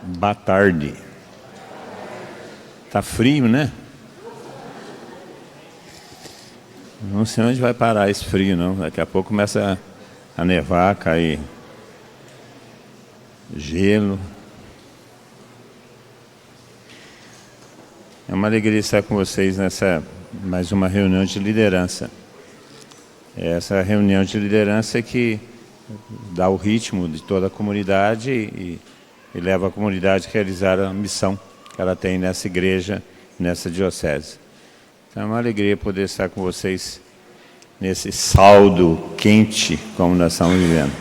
Boa tarde. Tá frio, né? Não sei onde vai parar esse frio, não. Daqui a pouco começa a nevar, cair gelo. É uma alegria estar com vocês nessa mais uma reunião de liderança. Essa reunião de liderança que dá o ritmo de toda a comunidade e leva a comunidade a realizar a missão que ela tem nessa igreja, nessa diocese. Então é uma alegria poder estar com vocês nesse saldo quente como nós estamos vivendo.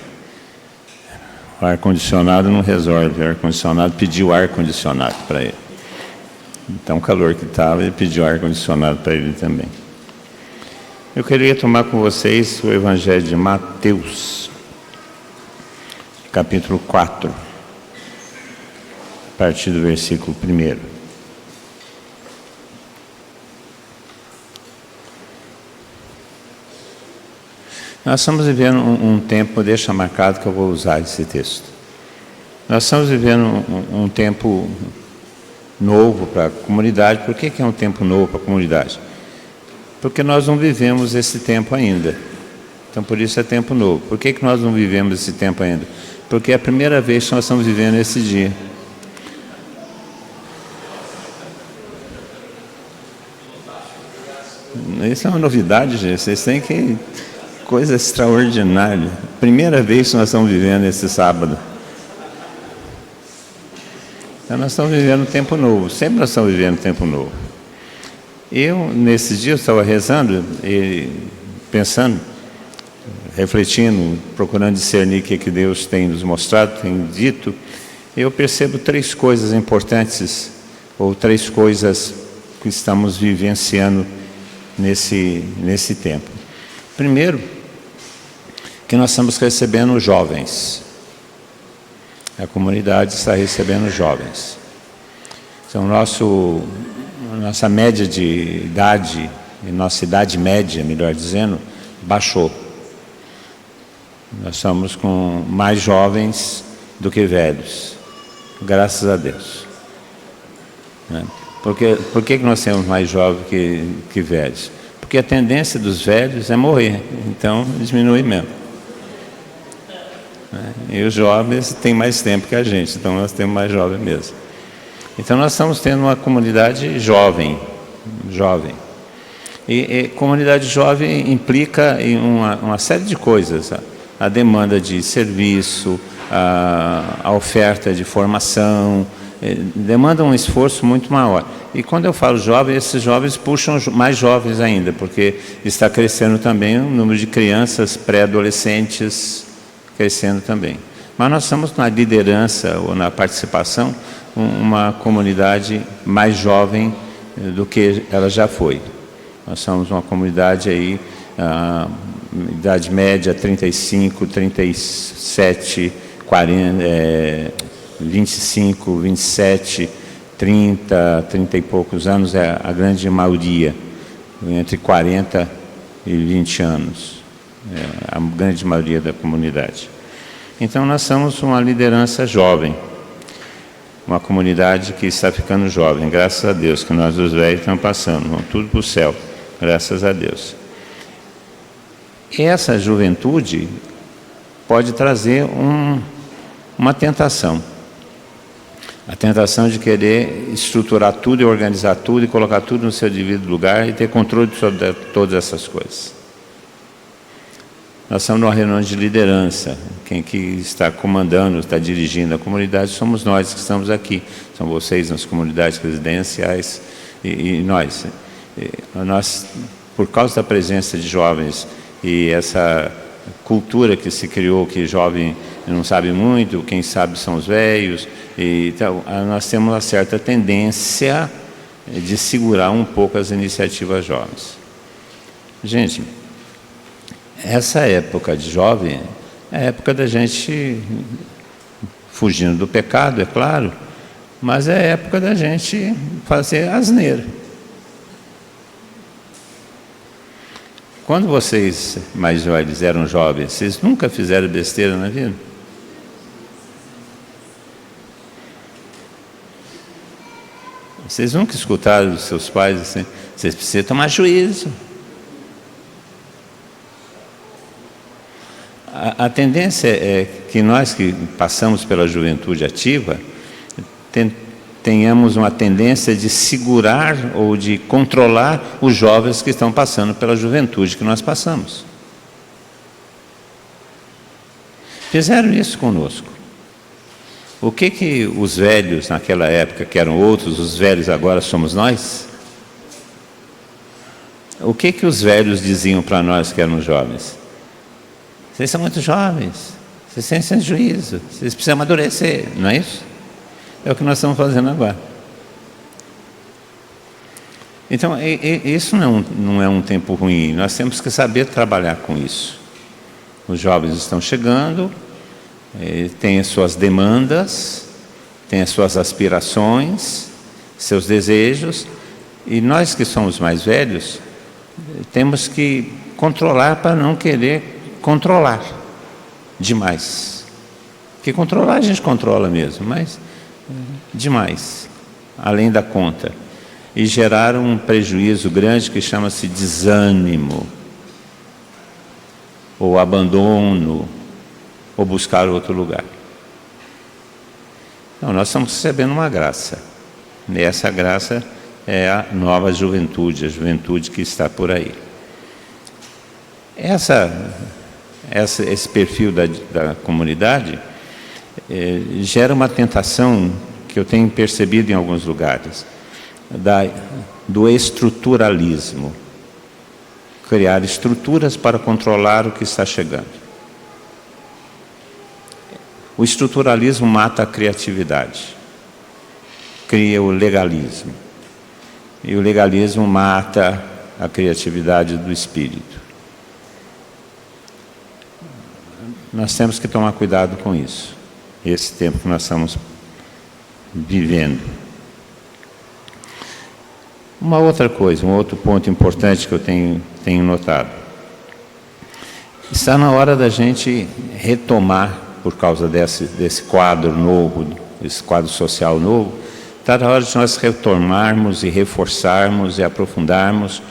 O ar-condicionado não resolve, o ar-condicionado pediu ar-condicionado para ele. Então o calor que estava, ele pediu ar-condicionado para ele também. Eu queria tomar com vocês o Evangelho de Mateus, capítulo 4, a partir do versículo 1. Nós estamos vivendo um tempo, deixa marcado que eu vou usar esse texto. Nós estamos vivendo um tempo novo para a comunidade. Por que é um tempo novo para a comunidade? Porque nós não vivemos esse tempo ainda. Então, por isso é tempo novo. Por que nós não vivemos esse tempo ainda? Porque é a primeira vez que nós estamos vivendo esse dia. Isso é uma novidade, gente. Vocês têm que... Coisa extraordinária. Primeira vez que nós estamos vivendo esse sábado. Então, nós estamos vivendo um tempo novo. Sempre nós estamos vivendo um tempo novo. Eu, nesses dias, estava rezando e pensando, refletindo, procurando discernir o que Deus tem nos mostrado, tem dito. Eu percebo 3 coisas importantes, ou 3 coisas que estamos vivenciando nesse tempo. Primeiro, que nós estamos recebendo jovens. A comunidade está recebendo jovens. Então, nossa média de idade, nossa idade média, melhor dizendo, baixou. Nós estamos com mais jovens do que velhos, graças a Deus. Por que nós temos mais jovens que velhos? Porque a tendência dos velhos é morrer, então diminui mesmo. E os jovens têm mais tempo que a gente, então nós temos mais jovens mesmo. Então nós estamos tendo uma comunidade jovem. E comunidade jovem implica em uma série de coisas. A demanda de serviço, a oferta de formação, demanda um esforço muito maior. E quando eu falo jovem, esses jovens puxam mais jovens ainda, porque está crescendo também o número de crianças pré-adolescentes, crescendo também. Mas nós estamos na liderança ou na participação, uma comunidade mais jovem do que ela já foi. Nós somos uma comunidade aí, idade média 35, 37, 40, 25, 27, 30 e poucos anos é a grande maioria, entre 40 e 20 anos, a grande maioria da comunidade. Então nós somos uma liderança jovem, uma comunidade que está ficando jovem, graças a Deus, que nós os velhos estamos passando, vamos tudo para o céu, graças a Deus. Essa juventude pode trazer uma tentação. A tentação de querer estruturar tudo e organizar tudo e colocar tudo no seu devido lugar e ter controle sobre todas essas coisas. Nós estamos numa reunião de liderança. Quem que está comandando, está dirigindo a comunidade somos nós que estamos aqui. São vocês nas comunidades residenciais e nós. Nós, por causa da presença de jovens e essa cultura que se criou, que jovem não sabe muito, quem sabe são os velhos, então nós temos uma certa tendência de segurar um pouco as iniciativas jovens. Gente, essa época de jovem é a época da gente fugindo do pecado, é claro, mas é a época da gente fazer asneira. Quando vocês mais velhos eram jovens, vocês nunca fizeram besteira na vida? Vocês nunca escutaram dos seus pais assim, vocês precisam tomar juízo. A tendência é que nós que passamos pela juventude ativa, tenhamos uma tendência de segurar ou de controlar os jovens que estão passando pela juventude que nós passamos. Fizeram isso conosco. O que os velhos naquela época, que eram outros, os velhos agora somos nós? O que os velhos diziam para nós que éramos jovens? Vocês são muito jovens, vocês têm sem juízo, vocês precisam amadurecer, não é isso? É o que nós estamos fazendo agora. Então, isso não é um tempo ruim, nós temos que saber trabalhar com isso. Os jovens estão chegando, têm as suas demandas, têm as suas aspirações, seus desejos, e nós que somos mais velhos, temos que controlar para não querer controlar demais. Porque controlar a gente controla mesmo, mas demais, além da conta. E gerar um prejuízo grande que chama-se desânimo, ou abandono, ou buscar outro lugar. Então, nós estamos recebendo uma graça. E essa graça é a nova juventude, a juventude que está por aí. Esse perfil da comunidade gera uma tentação que eu tenho percebido em alguns lugares, do estruturalismo. Criar estruturas para controlar o que está chegando. O estruturalismo mata a criatividade, cria o legalismo. E o legalismo mata a criatividade do espírito. Nós temos que tomar cuidado com isso, esse tempo que nós estamos vivendo. Uma outra coisa, um outro ponto importante que eu tenho notado. Está na hora da gente retomar, por causa desse quadro novo, esse quadro social novo, está na hora de nós retomarmos e reforçarmos e aprofundarmos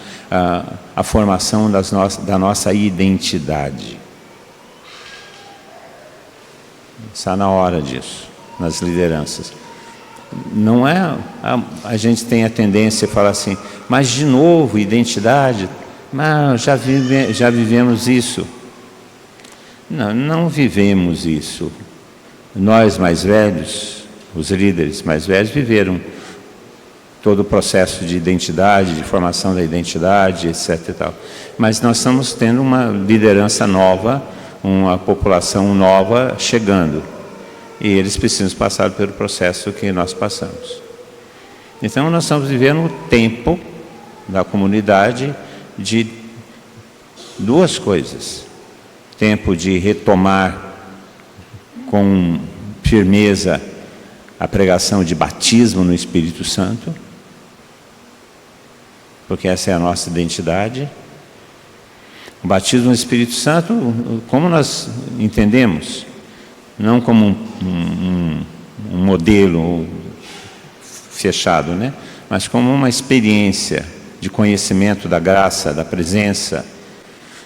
a formação da nossa identidade. Está na hora disso, nas lideranças. Não é, a gente tem a tendência a falar assim, mas de novo, identidade, mas já vivemos isso. Não vivemos isso. Nós mais velhos, os líderes mais velhos, viveram todo o processo de identidade, de formação da identidade, etc. e tal. Mas nós estamos tendo uma liderança nova, uma população nova chegando. E eles precisam passar pelo processo que nós passamos. Então, nós estamos vivendo o tempo da comunidade de duas coisas. Tempo de retomar com firmeza a pregação de batismo no Espírito Santo, porque essa é a nossa identidade. O batismo no Espírito Santo, como nós entendemos? Não como um modelo fechado, né? Mas como uma experiência de conhecimento da graça, da presença,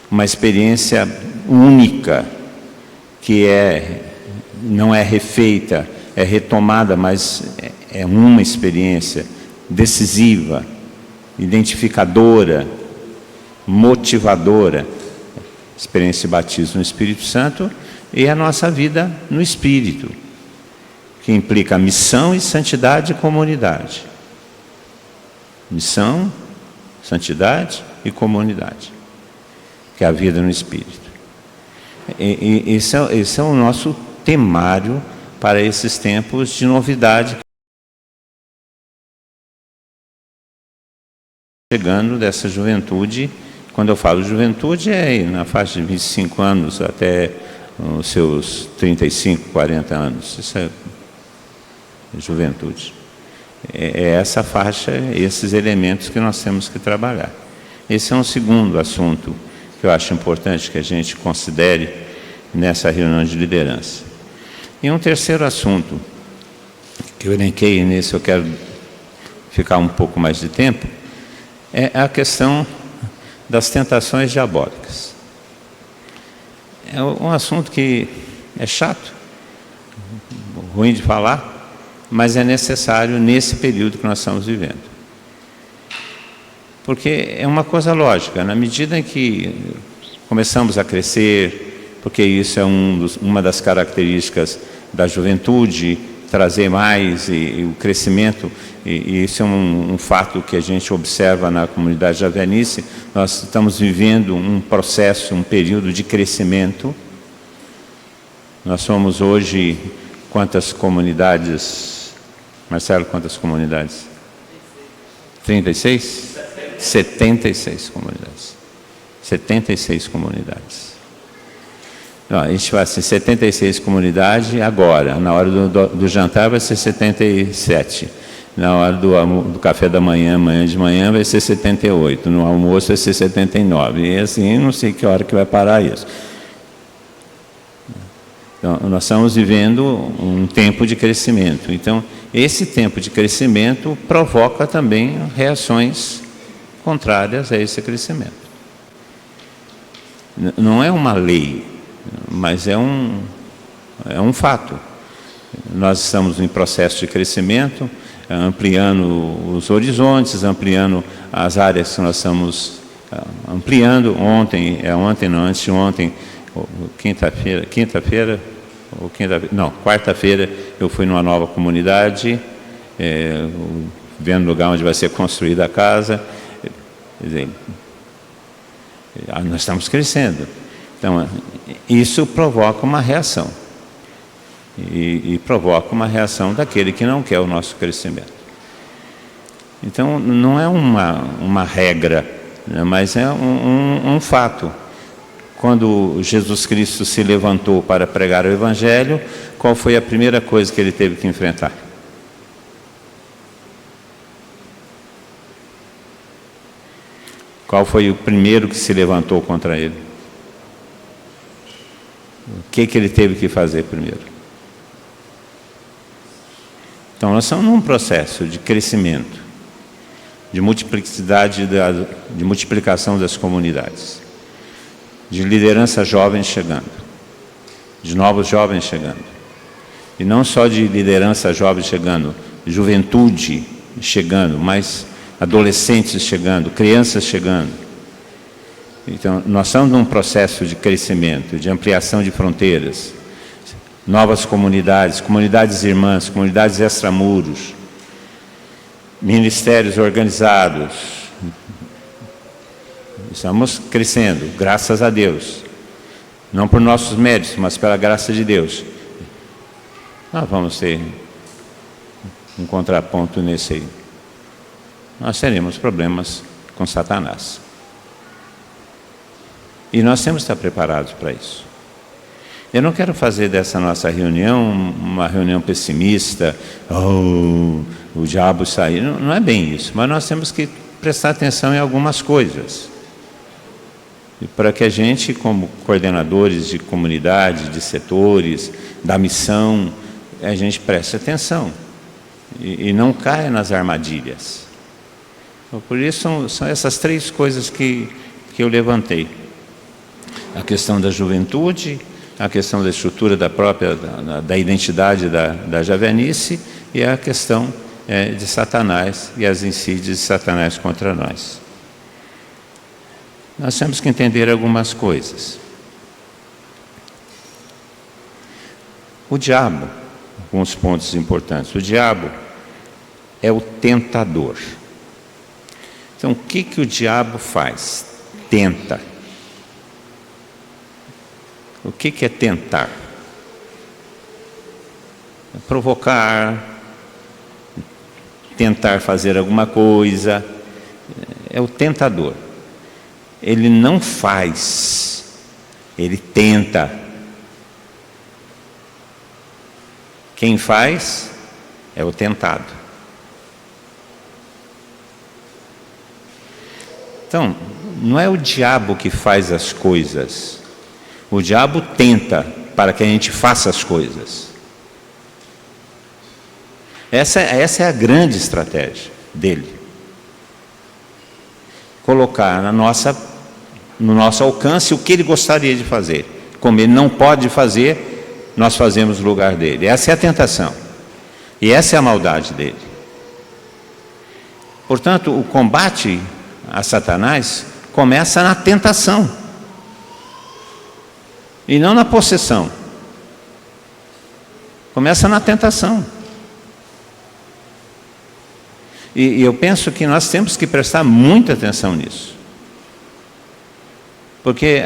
uma experiência única, que não é refeita, é retomada, mas é uma experiência decisiva, identificadora, motivadora, experiência de batismo no Espírito Santo, e a nossa vida no Espírito, que implica missão e santidade e comunidade. Missão, santidade e comunidade, que é a vida no Espírito. E esse é o nosso temário para esses tempos de novidade. Chegando dessa juventude, quando eu falo juventude, é na faixa de 25 anos até os seus 35, 40 anos. Isso é juventude. É essa faixa, esses elementos que nós temos que trabalhar. Esse é um segundo assunto que eu acho importante que a gente considere nessa reunião de liderança. E um terceiro assunto que eu elenquei, nesse eu quero ficar um pouco mais de tempo, é a questão das tentações diabólicas. É um assunto que é chato, ruim de falar, mas é necessário nesse período que nós estamos vivendo. Porque é uma coisa lógica, na medida em que começamos a crescer, porque isso é uma das características da juventude, trazer mais e o crescimento, e isso é um fato que a gente observa na comunidade javenice. Nós estamos vivendo um processo, um período de crescimento. Nós somos hoje, quantas comunidades? Marcelo, quantas comunidades? 36? 76 comunidades. 76 comunidades. Não, a gente fala assim, 76 comunidades agora, na hora do jantar vai ser 77, na hora do café da manhã, amanhã de manhã vai ser 78, no almoço vai ser 79, e assim, não sei que hora que vai parar isso. Então, nós estamos vivendo um tempo de crescimento, então esse tempo de crescimento provoca também reações contrárias a esse crescimento. Não é uma lei, mas é um fato. Nós estamos em processo de crescimento, ampliando os horizontes, ampliando as áreas que nós estamos ampliando. Anteontem, quarta-feira, eu fui numa nova comunidade, vendo o lugar onde vai ser construída a casa. Quer dizer, nós estamos crescendo. Então, isso provoca uma reação. E provoca uma reação daquele que não quer o nosso crescimento. Então, não é uma regra, né, mas é um fato. Quando Jesus Cristo se levantou para pregar o Evangelho, qual foi a primeira coisa que ele teve que enfrentar? Qual foi o primeiro que se levantou contra ele? O que ele teve que fazer primeiro? Então, nós estamos num processo de crescimento, de multiplicação das comunidades, de liderança jovem chegando, de novos jovens chegando. E não só de liderança jovem chegando, juventude chegando, mas adolescentes chegando, crianças chegando. Então, nós estamos num processo de crescimento, de ampliação de fronteiras, novas comunidades, comunidades irmãs, comunidades extramuros, ministérios organizados. Estamos crescendo, graças a Deus. Não por nossos méritos, mas pela graça de Deus. Nós vamos ter um contraponto nesse aí. Nós teremos problemas com Satanás. E nós temos que estar preparados para isso. Eu não quero fazer dessa nossa reunião uma reunião pessimista, o diabo saiu. Não é bem isso, mas nós temos que prestar atenção em algumas coisas. E para que a gente, como coordenadores de comunidade, de setores, da missão, a gente preste atenção e não caia nas armadilhas. Por isso são essas três coisas que eu levantei. A questão da juventude, a questão da estrutura da identidade da javenice e a questão de Satanás e as insídias de Satanás contra nós. Nós temos que entender algumas coisas. O diabo, alguns pontos importantes. O diabo é o tentador. Então, o que o diabo faz? Tenta. O que é tentar? É provocar, tentar fazer alguma coisa. É o tentador. Ele não faz, ele tenta. Quem faz é o tentado. Então, não é o diabo que faz as coisas. O diabo tenta para que a gente faça as coisas. Essa é a grande estratégia. dele. Colocar no nosso alcance o que ele gostaria de fazer. Como ele não pode fazer, nós fazemos no lugar dele. Essa é a tentação. E essa é a maldade dele. Portanto, o combate a Satanás começa na tentação. E não na possessão. Começa na tentação. E eu penso que nós temos que prestar muita atenção nisso. Porque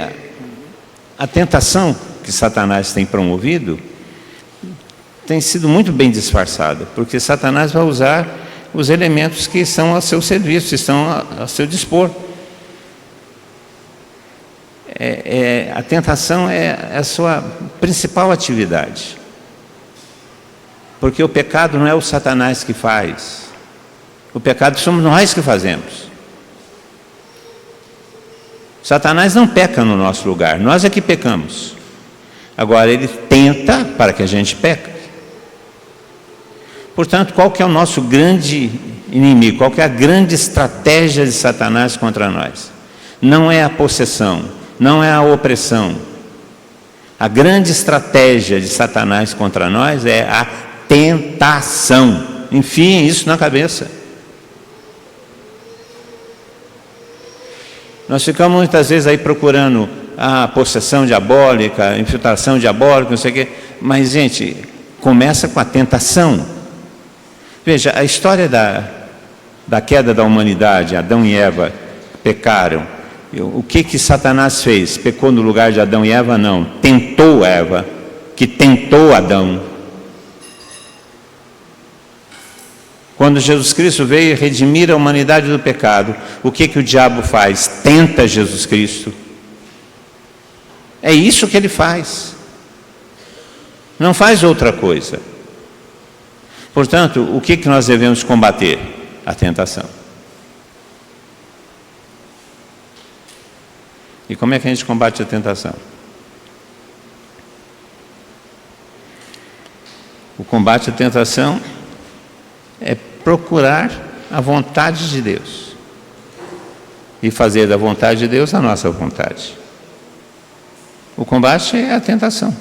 a tentação que Satanás tem promovido tem sido muito bem disfarçada. Porque Satanás vai usar os elementos que estão ao seu serviço, estão ao seu dispor. A tentação é a sua principal atividade. Porque o pecado não é o Satanás que faz. O pecado somos nós que fazemos. Satanás não peca no nosso lugar, nós é que pecamos. Agora ele tenta para que a gente peque. Portanto, qual que é o nosso grande inimigo? Qual que é a grande estratégia de Satanás contra nós? Não é a possessão, não é a opressão. A grande estratégia de Satanás contra nós é a tentação. Enfiem isso na cabeça. Nós ficamos muitas vezes aí procurando a possessão diabólica, a infiltração diabólica, não sei o quê. Mas, gente, começa com a tentação. Veja, a história da queda da humanidade, Adão e Eva pecaram. O que Satanás fez? Pecou no lugar de Adão e Eva? Não. Tentou Eva, que tentou Adão. Quando Jesus Cristo veio redimir a humanidade do pecado, o que o diabo faz? Tenta Jesus Cristo. É isso que ele faz. Não faz outra coisa. Portanto, o que nós devemos combater? A tentação. E como é que a gente combate a tentação? O combate à tentação é procurar a vontade de Deus e fazer da vontade de Deus a nossa vontade. O combate é a tentação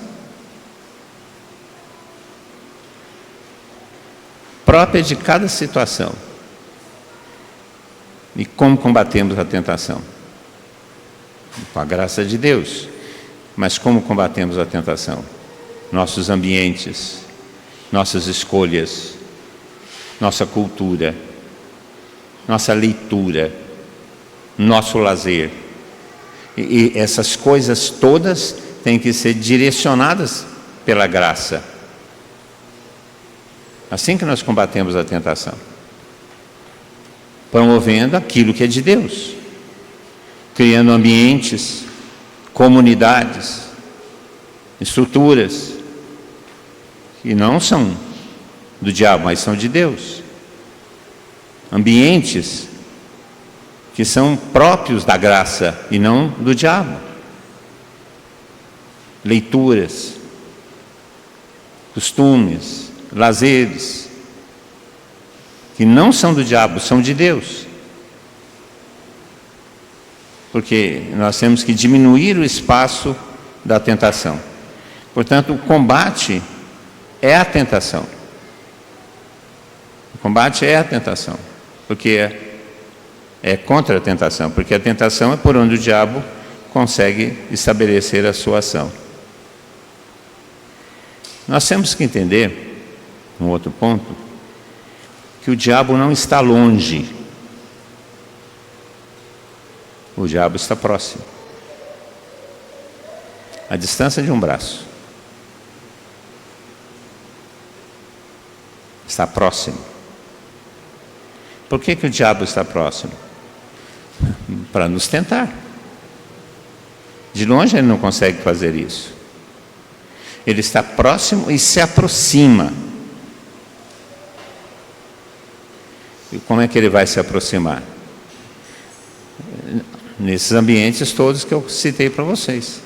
própria de cada situação. E como combatemos a tentação? Com a graça de Deus. Mas como combatemos a tentação? Nossos ambientes, nossas escolhas, nossa cultura, nossa leitura, nosso lazer. E essas coisas todas têm que ser direcionadas pela graça. Assim que nós combatemos a tentação. Promovendo aquilo que é de Deus. Criando ambientes, comunidades, estruturas que não são do diabo, mas são de Deus. Ambientes que são próprios da graça e não do diabo. Leituras, costumes, lazeres, que não são do diabo, são de Deus. Porque nós temos que diminuir o espaço da tentação. Portanto, o combate é a tentação. O combate é a tentação, porque é contra a tentação, porque a tentação é por onde o diabo consegue estabelecer a sua ação. Nós temos que entender, um outro ponto, que o diabo não está longe. O diabo está próximo. A distância de um braço. Está próximo. Por que o diabo está próximo? Para nos tentar. De longe ele não consegue fazer isso. Ele está próximo e se aproxima. E como é que ele vai se aproximar? Nesses ambientes todos que eu citei para vocês.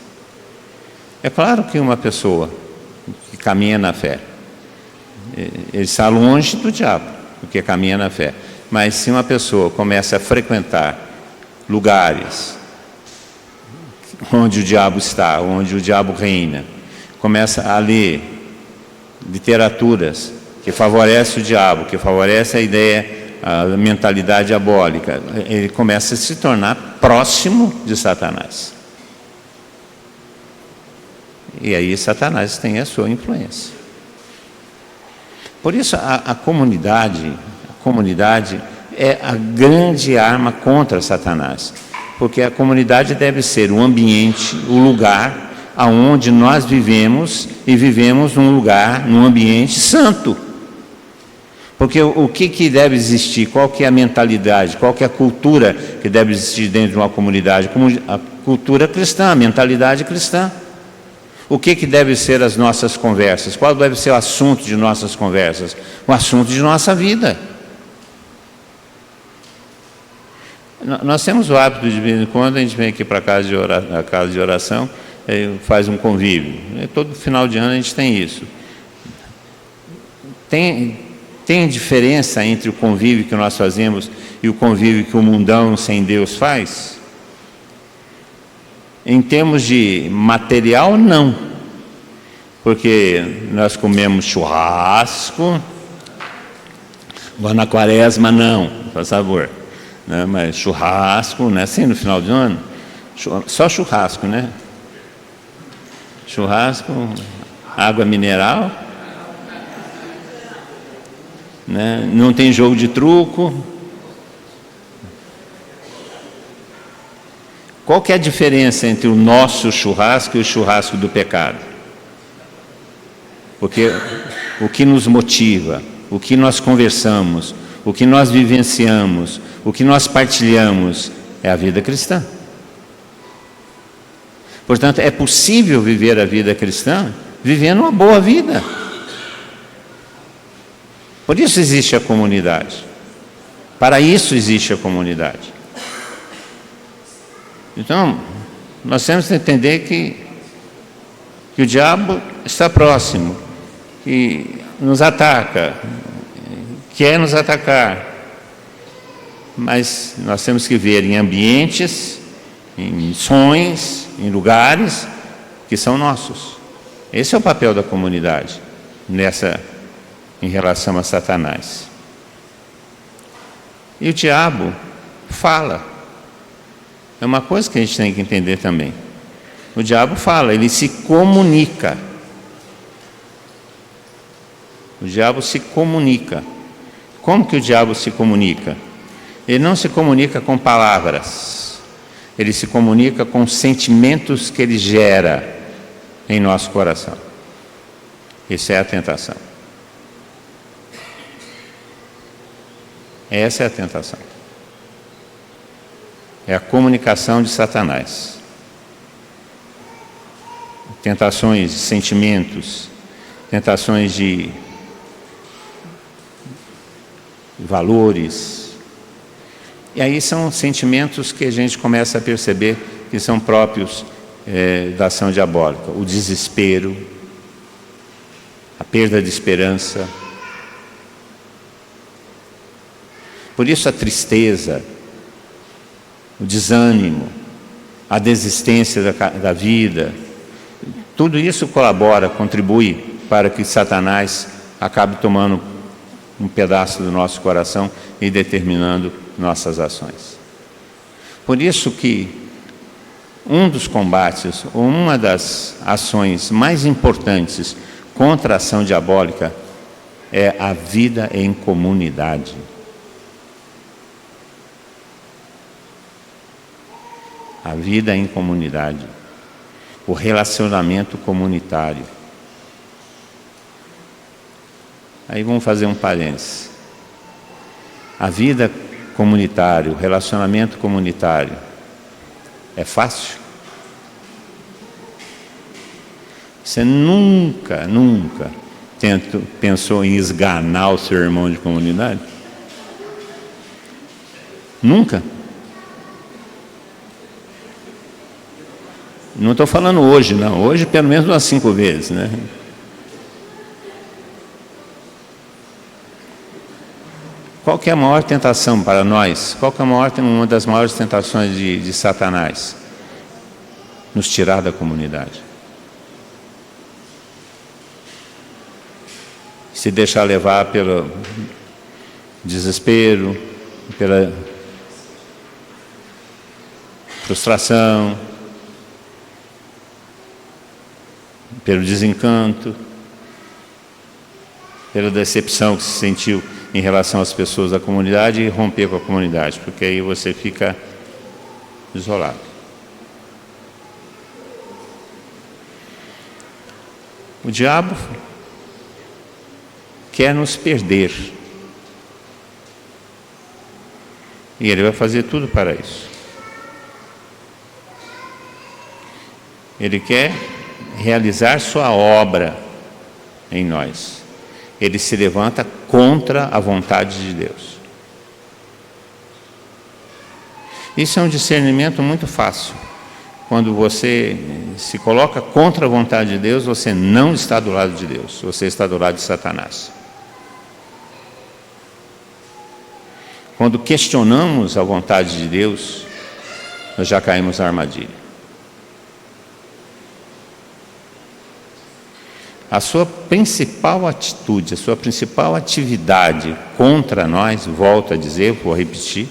É claro que uma pessoa que caminha na fé, ele está longe do diabo, porque caminha na fé. Mas se uma pessoa começa a frequentar lugares onde o diabo está, onde o diabo reina, começa a ler literaturas que favorecem o diabo, que favorecem a ideia, a mentalidade diabólica, ele começa a se tornar próximo de Satanás. E aí Satanás tem a sua influência. Por isso a comunidade é a grande arma contra Satanás. Porque a comunidade deve ser o ambiente, o lugar aonde nós vivemos, e vivemos num lugar, num ambiente santo. Porque o que deve existir? Qual que é a mentalidade? Qual que é a cultura que deve existir dentro de uma comunidade? A cultura cristã, a mentalidade cristã. O que deve ser as nossas conversas? Qual deve ser o assunto de nossas conversas? O assunto de nossa vida. Nós temos o hábito de vez em quando a gente vem aqui para a casa de oração, faz um convívio. Todo final de ano a gente tem isso. Tem diferença entre o convívio que nós fazemos e o convívio que o mundão sem Deus faz? Em termos de material, não. Porque nós comemos churrasco, agora na quaresma não, por favor. Né? Mas churrasco, né? Assim no final do ano, só churrasco, né? Churrasco, água mineral, né? Não tem jogo de truco. Qual que é a diferença entre o nosso churrasco e o churrasco do pecado? Porque o que nos motiva, o que nós conversamos, o que nós vivenciamos, o que nós partilhamos é a vida cristã. Portanto, é possível viver a vida cristã vivendo uma boa vida. Por isso existe a comunidade. Para isso existe a comunidade. Então, nós temos que entender que o diabo está próximo, que nos ataca, quer nos atacar. Mas nós temos que ver em ambientes, em missões, em lugares que são nossos. Esse é o papel da comunidade em relação a Satanás. E o diabo fala. É uma coisa que a gente tem que entender também. O diabo fala, ele se comunica. O diabo se comunica. Como que o diabo se comunica? Ele não se comunica com palavras. Ele se comunica com sentimentos que ele gera em nosso coração. Isso é a tentação. Essa é a tentação. É a comunicação de Satanás. Tentações de sentimentos, tentações de valores. E aí são sentimentos que a gente começa a perceber que são próprios da ação diabólica. O desespero, a perda de esperança. Por isso a tristeza, o desânimo, a desistência da vida, tudo isso colabora, contribui para que Satanás acabe tomando um pedaço do nosso coração e determinando nossas ações. Por isso que um dos combates, ou uma das ações mais importantes contra a ação diabólica é a vida em comunidade. A vida em comunidade, o relacionamento comunitário. Aí vamos fazer um parênteses. A vida comunitária, o relacionamento comunitário, é fácil? Você nunca pensou em esganar o seu irmão de comunidade? Nunca? Não estou falando hoje, não. Hoje, pelo menos umas 5 vezes, né? Qual que é a maior tentação para nós? Qual que é uma das maiores tentações de Satanás? Nos tirar da comunidade. Se deixar levar pelo desespero, pela frustração, pelo desencanto, pela decepção que se sentiu em relação às pessoas da comunidade e romper com a comunidade, porque aí você fica isolado. O diabo quer nos perder. E ele vai fazer tudo para isso. Ele quer realizar sua obra em nós. Ele se levanta contra a vontade de Deus. Isso é um discernimento muito fácil. Quando você se coloca contra a vontade de Deus, você não está do lado de Deus, você está do lado de Satanás. Quando questionamos a vontade de Deus, nós já caímos na armadilha. A sua principal atitude, a sua principal atividade contra nós, volto a dizer, vou repetir,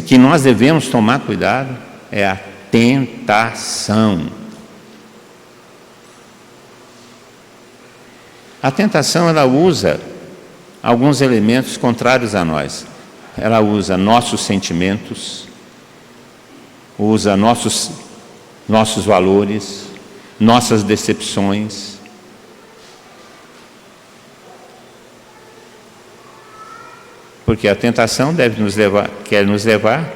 que nós devemos tomar cuidado, é a tentação. A tentação, ela usa alguns elementos contrários a nós. Ela usa nossos sentimentos, usa nossos valores, nossas decepções. Porque a tentação quer nos levar,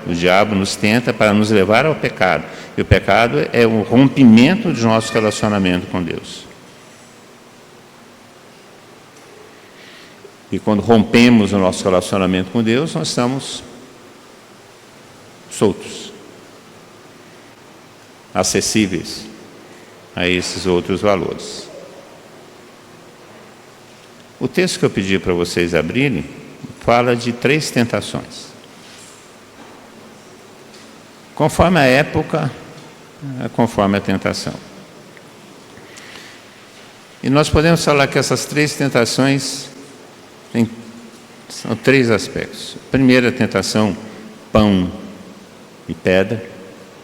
o diabo nos tenta para nos levar ao pecado. E o pecado é o rompimento de nosso relacionamento com Deus. E quando rompemos o nosso relacionamento com Deus, nós estamos soltos, acessíveis a esses outros valores. O texto que eu pedi para vocês abrirem fala de 3 tentações. Conforme a época, conforme a tentação. E nós podemos falar que essas 3 tentações são 3 aspectos. A primeira tentação, pão e pedra,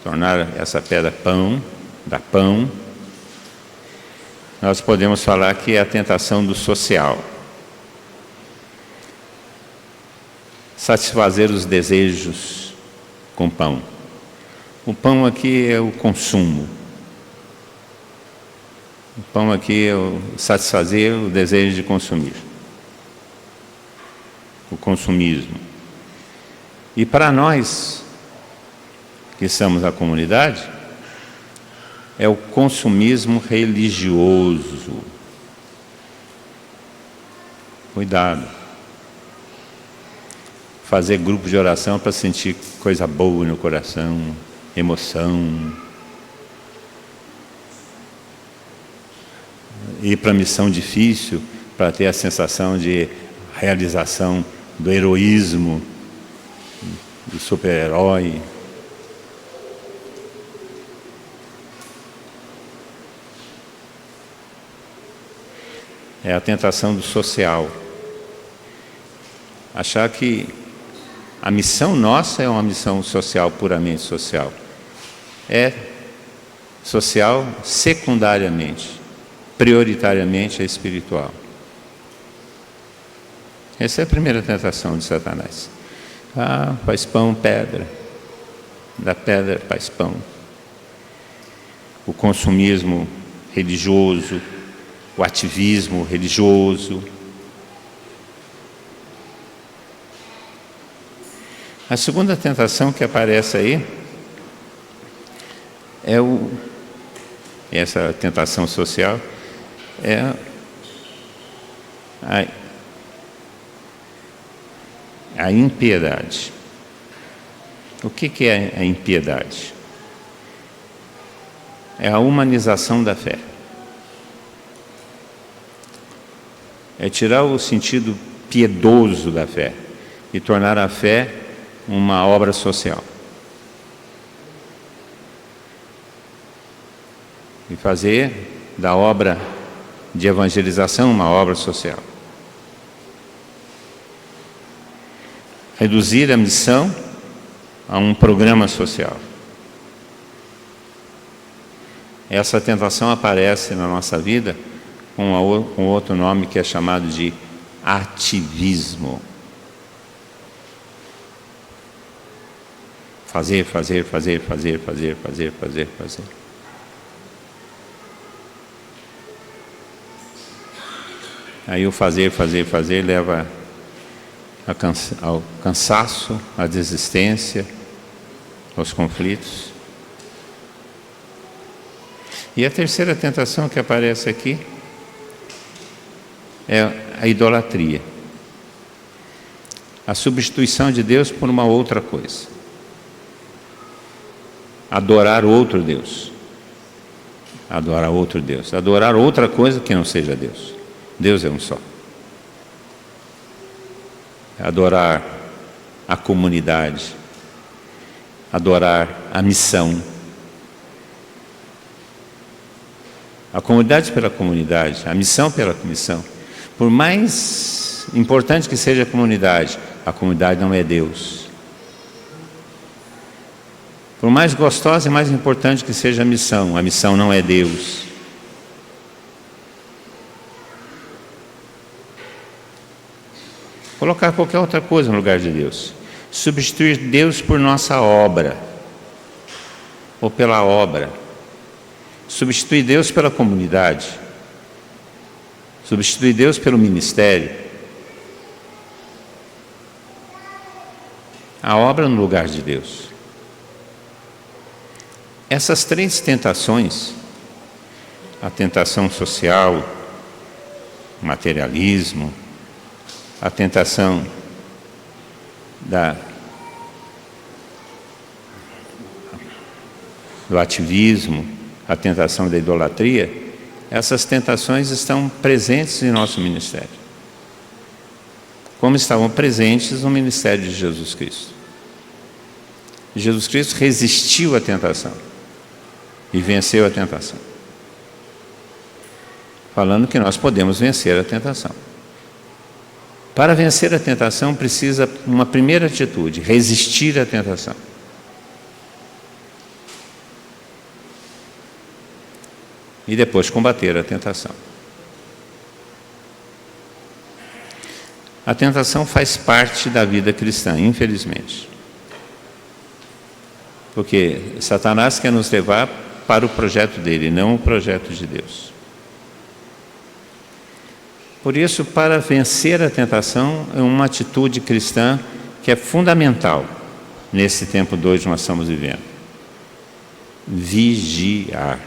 tornar essa pedra pão, dar pão. Nós podemos falar que é a tentação do social. Satisfazer os desejos com pão. O pão aqui é o consumo. O pão aqui é satisfazer o desejo de consumir. O consumismo. E para nós, que somos a comunidade, é o consumismo religioso. Cuidado. Fazer grupo de oração para sentir coisa boa no coração, emoção. Ir para missão difícil para ter a sensação de realização do heroísmo, do super-herói. É a tentação do social. Achar que a missão nossa é uma missão social, puramente social. É social secundariamente, prioritariamente é espiritual. Essa é a primeira tentação de Satanás. Faz pão, pedra. Da pedra faz pão. O consumismo religioso, o ativismo religioso. A segunda tentação que aparece aí é essa tentação social, é a impiedade. O que é a impiedade? É a humanização da fé. É tirar o sentido piedoso da fé e tornar a fé uma obra social. E fazer da obra de evangelização uma obra social. Reduzir a missão a um programa social. Essa tentação aparece na nossa vida com outro nome que é chamado de ativismo. Fazer. Aí o fazer leva ao cansaço, à desistência, aos conflitos. E a terceira tentação que aparece aqui é a idolatria. A substituição de Deus por uma outra coisa. Adorar outro Deus. Adorar outro Deus. Adorar outra coisa que não seja Deus. Deus é um só. Adorar a comunidade. Adorar a missão. A comunidade pela comunidade, a missão pela missão. Por mais importante que seja a comunidade não é Deus. Por mais gostosa e mais importante que seja a missão não é Deus. Colocar qualquer outra coisa no lugar de Deus. Substituir Deus por nossa obra. Ou pela obra. Substituir Deus pela comunidade. Substituir Deus pelo ministério. A obra no lugar de Deus. Essas três tentações, a tentação social, o materialismo, a tentação do ativismo, a tentação da idolatria, essas tentações estão presentes em nosso ministério. Como estavam presentes no ministério de Jesus Cristo. Jesus Cristo resistiu à tentação e venceu a tentação. Falando que nós podemos vencer a tentação. Para vencer a tentação precisa uma primeira atitude, resistir à tentação. E depois combater a tentação. A tentação faz parte da vida cristã, infelizmente. Porque Satanás quer nos levar para o projeto dele, não o projeto de Deus. Por isso, para vencer a tentação, é uma atitude cristã que é fundamental nesse tempo doido que nós estamos vivendo. Vigiar.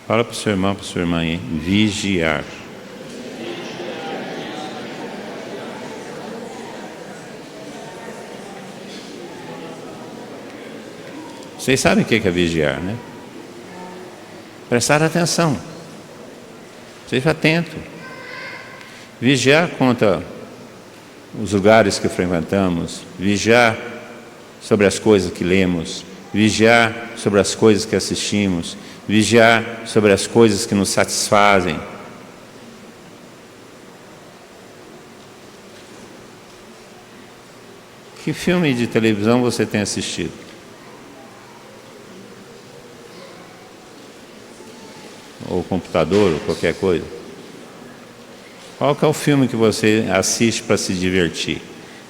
Fala para o seu irmão, para a sua irmã aí. Vigiar. Vocês sabem o que é vigiar, né? Prestar atenção. Seja atento. Vigiar contra os lugares que frequentamos. Vigiar sobre as coisas que lemos. Vigiar sobre as coisas que assistimos. Vigiar sobre as coisas que nos satisfazem. Que filme de televisão você tem assistido? Ou computador, ou qualquer coisa. Qual que é o filme que você assiste para se divertir?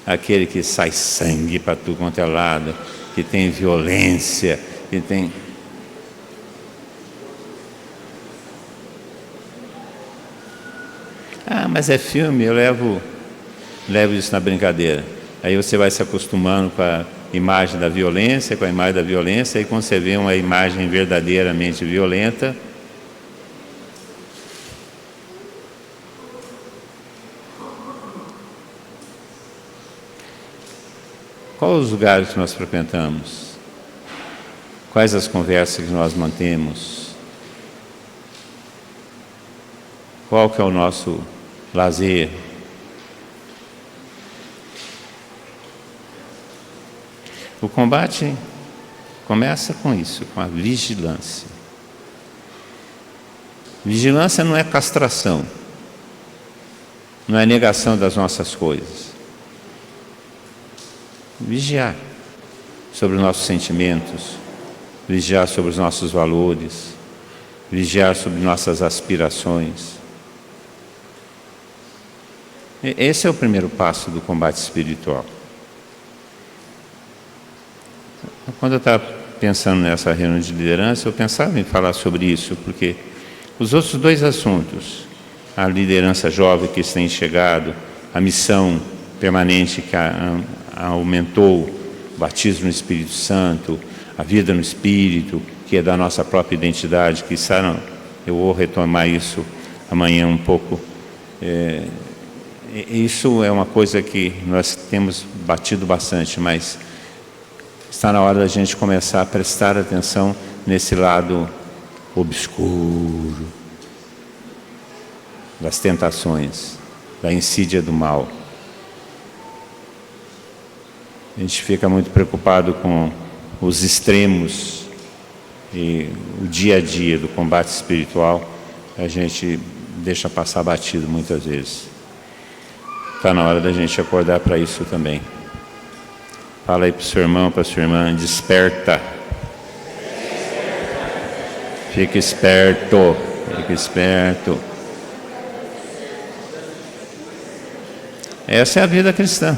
Aquele que sai sangue para tudo quanto é lado, que tem violência, que tem... Ah, mas é filme, eu levo isso na brincadeira. Aí você vai se acostumando com a imagem da violência, e quando você vê uma imagem verdadeiramente violenta, quais os lugares que nós frequentamos? Quais as conversas que nós mantemos? Qual que é o nosso lazer? O combate começa com isso, com a vigilância. Vigilância não é castração, não é negação das nossas coisas. Vigiar sobre os nossos sentimentos, vigiar sobre os nossos valores, vigiar sobre nossas aspirações. Esse é o primeiro passo do combate espiritual. Quando eu estava pensando nessa reunião de liderança, eu pensava em falar sobre isso, porque os outros dois assuntos, a liderança jovem que tem chegado, a missão permanente que aumentou, o batismo no Espírito Santo, a vida no Espírito, que é da nossa própria identidade, que eu vou retomar isso amanhã um pouco. Isso é uma coisa que nós temos batido bastante, mas está na hora da gente começar a prestar atenção nesse lado obscuro das tentações, da insídia do mal. A gente fica muito preocupado com os extremos e o dia a dia do combate espiritual, a gente deixa passar batido muitas vezes. Está na hora da gente acordar para isso também. Fala aí para o seu irmão, para a sua irmã, desperta. Fique esperto, fique esperto. Essa é a vida cristã.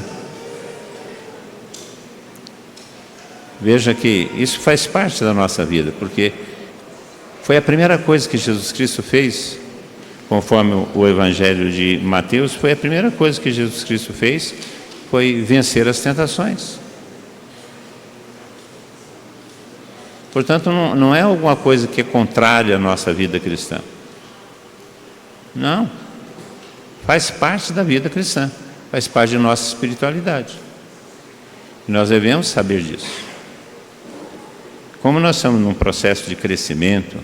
Veja que isso faz parte da nossa vida, porque foi a primeira coisa que Jesus Cristo fez, conforme o Evangelho de Mateus, foi a primeira coisa que Jesus Cristo fez, foi vencer as tentações. Portanto, não é alguma coisa que é contrária à nossa vida cristã. Não. Faz parte da vida cristã, faz parte de nossa espiritualidade. E nós devemos saber disso. Como nós estamos num processo de crescimento,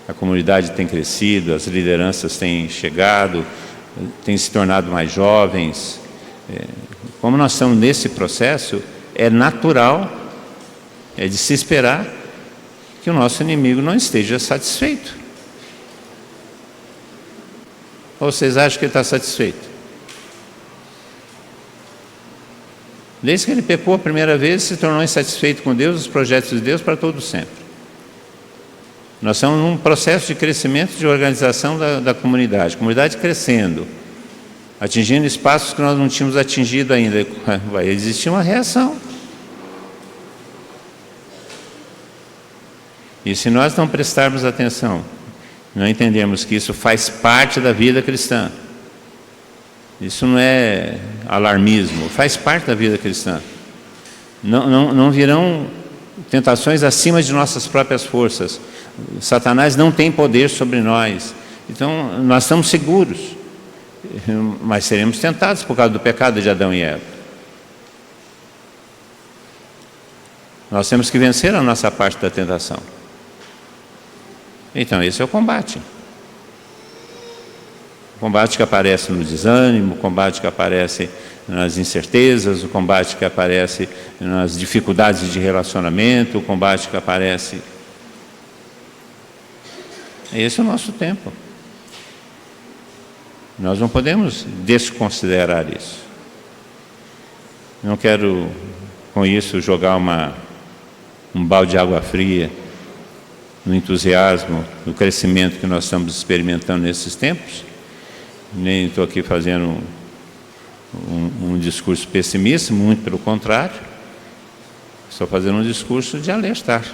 a comunidade tem crescido, as lideranças têm chegado, têm se tornado mais jovens. Como nós estamos nesse processo, é natural, é de se esperar que o nosso inimigo não esteja satisfeito. Ou vocês acham que ele está satisfeito? Desde que ele pecou a primeira vez, se tornou insatisfeito com Deus, os projetos de Deus para todo sempre. Nós estamos num processo de crescimento, de organização da comunidade, comunidade crescendo, atingindo espaços que nós não tínhamos atingido ainda. Vai existir uma reação. E se nós não prestarmos atenção, não entendermos que isso faz parte da vida cristã, isso não é alarmismo, faz parte da vida cristã. Não virão tentações acima de nossas próprias forças. Satanás não tem poder sobre nós. Então, nós estamos seguros, mas seremos tentados por causa do pecado de Adão e Eva. Nós temos que vencer a nossa parte da tentação. Então, esse é o combate. O combate que aparece no desânimo, o combate que aparece nas incertezas, o combate que aparece nas dificuldades de relacionamento, o combate que aparece... Esse é o nosso tempo. Nós não podemos desconsiderar isso. Não quero, com isso, jogar um balde de água fria no entusiasmo, no crescimento que nós estamos experimentando nesses tempos. Nem estou aqui fazendo um discurso pessimista, muito pelo contrário. Estou fazendo um discurso de alertar.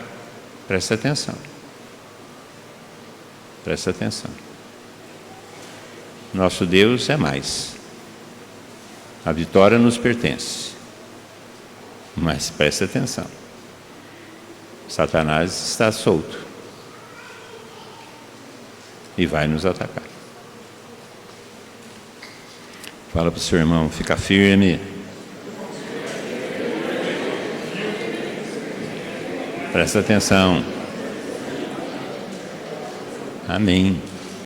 Presta atenção. Presta atenção. Nosso Deus é mais. A vitória nos pertence. Mas presta atenção. Satanás está solto. E vai nos atacar. Fala para o seu irmão, fica firme. Presta atenção. Amém.